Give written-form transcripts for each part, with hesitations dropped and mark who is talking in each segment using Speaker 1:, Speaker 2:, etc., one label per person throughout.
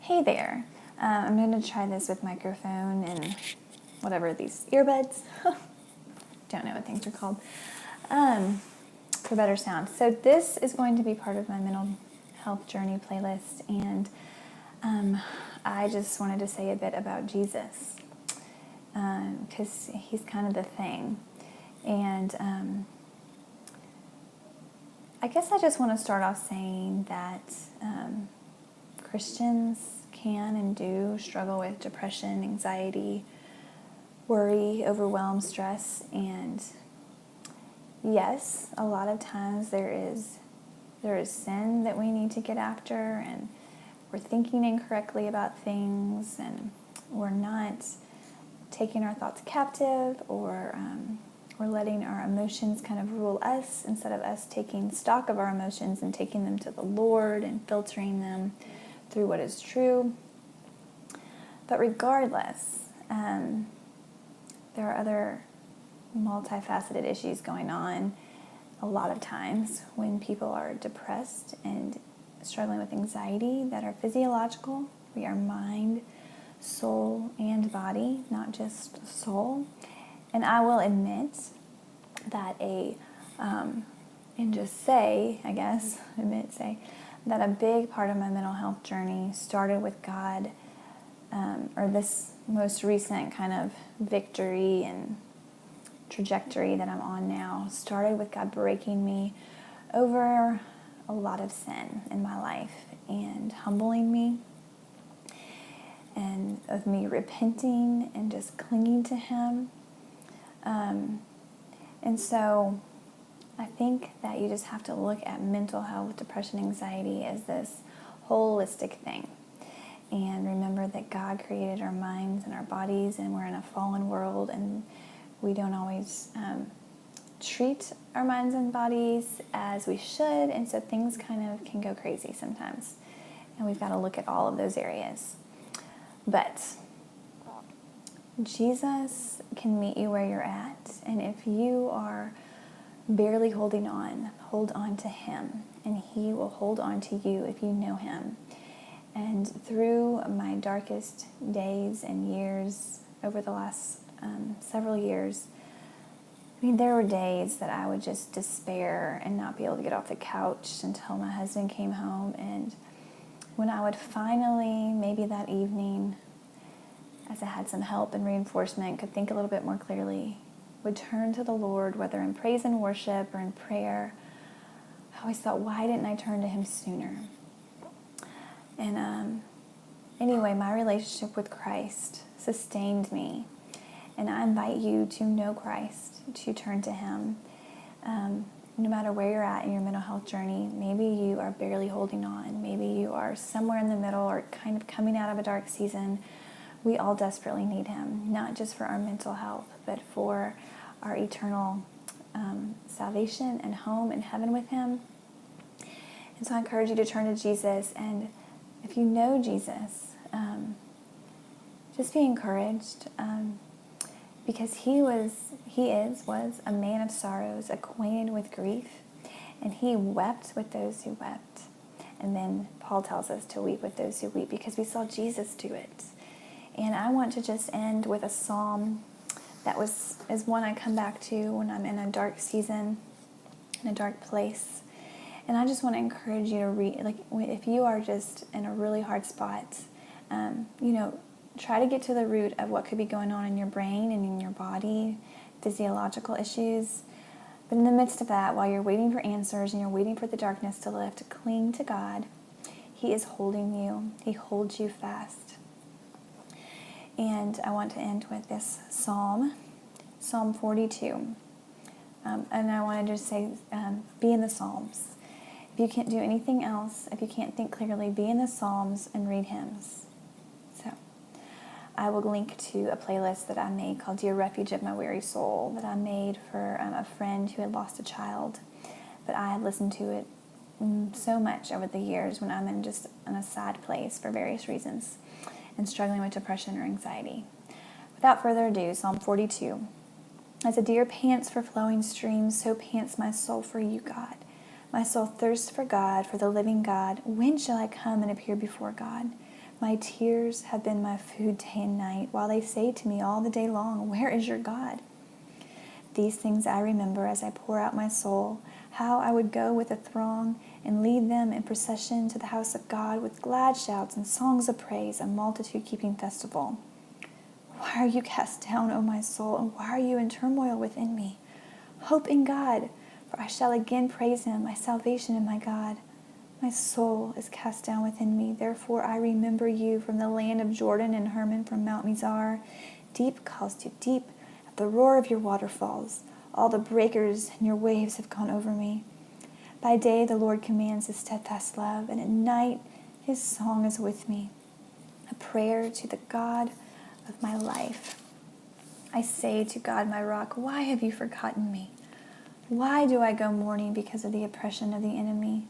Speaker 1: Hey there. I'm going to try this with microphone and whatever these earbuds. Don't know what things are called. For better sound. So this is going to be part of my mental health journey playlist, and I just wanted to say a bit about Jesus because he's kind of the thing. And I guess I just want to start off saying that Christians can and do struggle with depression, anxiety, worry, overwhelm, stress, and yes, a lot of times there is sin that we need to get after, and we're thinking incorrectly about things, and we're not taking our thoughts captive, or we're letting our emotions kind of rule us instead of us taking stock of our emotions and taking them to the Lord and filtering them through what is true. But regardless, there are other multifaceted issues going on a lot of times when people are depressed and struggling with anxiety that are physiological. We are mind, soul, and body, not just soul. And I will admit that that a big part of my mental health journey started with God, or this most recent kind of victory and trajectory that I'm on now started with God breaking me over a lot of sin in my life and humbling me, and of me repenting and just clinging to Him. And so I think that you just have to look at mental health, depression, anxiety as this holistic thing. And remember that God created our minds and our bodies, and we're in a fallen world, and we don't always treat our minds and bodies as we should, and so things kind of can go crazy sometimes. And we've got to look at all of those areas. But Jesus can meet you where you're at, and if you are barely holding on, hold on to Him, and He will hold on to you if you know Him. And through my darkest days and years over the last several years, there were days that I would just despair and not be able to get off the couch until my husband came home. And when I would finally, maybe that evening, as I had some help and reinforcement, could think a little bit more clearly, would turn to the Lord, whether in praise and worship or in prayer, I always thought, why didn't I turn to Him sooner? And anyway, my relationship with Christ sustained me. And I invite you to know Christ, to turn to Him. No matter where you're at in your mental health journey, maybe you are barely holding on. Maybe you are somewhere in the middle or kind of coming out of a dark season. We all desperately need Him, not just for our mental health, but for our eternal salvation and home in heaven with Him. And so I encourage you to turn to Jesus. And if you know Jesus, just be encouraged, because He was a man of sorrows, acquainted with grief, and He wept with those who wept. And then Paul tells us to weep with those who weep, because we saw Jesus do it. And I want to just end with a psalm that is one I come back to when I'm in a dark season, in a dark place. And I just want to encourage you to read, like, if you are just in a really hard spot, try to get to the root of what could be going on in your brain and in your body, physiological issues. But in the midst of that, while you're waiting for answers and you're waiting for the darkness to lift, cling to God. He is holding you. He holds you fast. And I want to end with this psalm, Psalm 42. And I want to just say, be in the Psalms. If you can't do anything else, if you can't think clearly, be in the Psalms and read hymns. So I will link to a playlist that I made called Dear Refuge of My Weary Soul, that I made for a friend who had lost a child. But I have listened to it so much over the years when I'm in a sad place for various reasons and struggling with depression or anxiety. Without further ado, Psalm 42. As a deer pants for flowing streams, so pants my soul for you, God. My soul thirsts for God, for the living God. When shall I come and appear before God? My tears have been my food day and night, while they say to me all the day long, where is your God? These things I remember as I pour out my soul, how I would go with a throng and lead them in procession to the house of God with glad shouts and songs of praise, a multitude keeping festival. Why are you cast down, O my soul, and why are you in turmoil within me? Hope in God, for I shall again praise him, my salvation and my God. My soul is cast down within me, therefore I remember you from the land of Jordan and Hermon from Mount Mizar. Deep calls to deep at the roar of your waterfalls. All the breakers and your waves have gone over me. By day the Lord commands his steadfast love, and at night his song is with me, a prayer to the God of my life. I say to God, my rock, why have you forgotten me? Why do I go mourning because of the oppression of the enemy?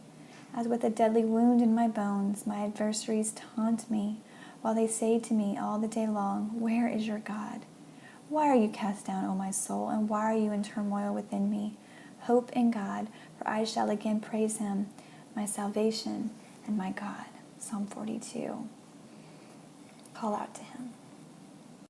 Speaker 1: As with a deadly wound in my bones, my adversaries taunt me, while they say to me all the day long, where is your God? Why are you cast down, O my soul, and why are you in turmoil within me? Hope in God, for I shall again praise him, my salvation and my God. Psalm 42. Call out to him.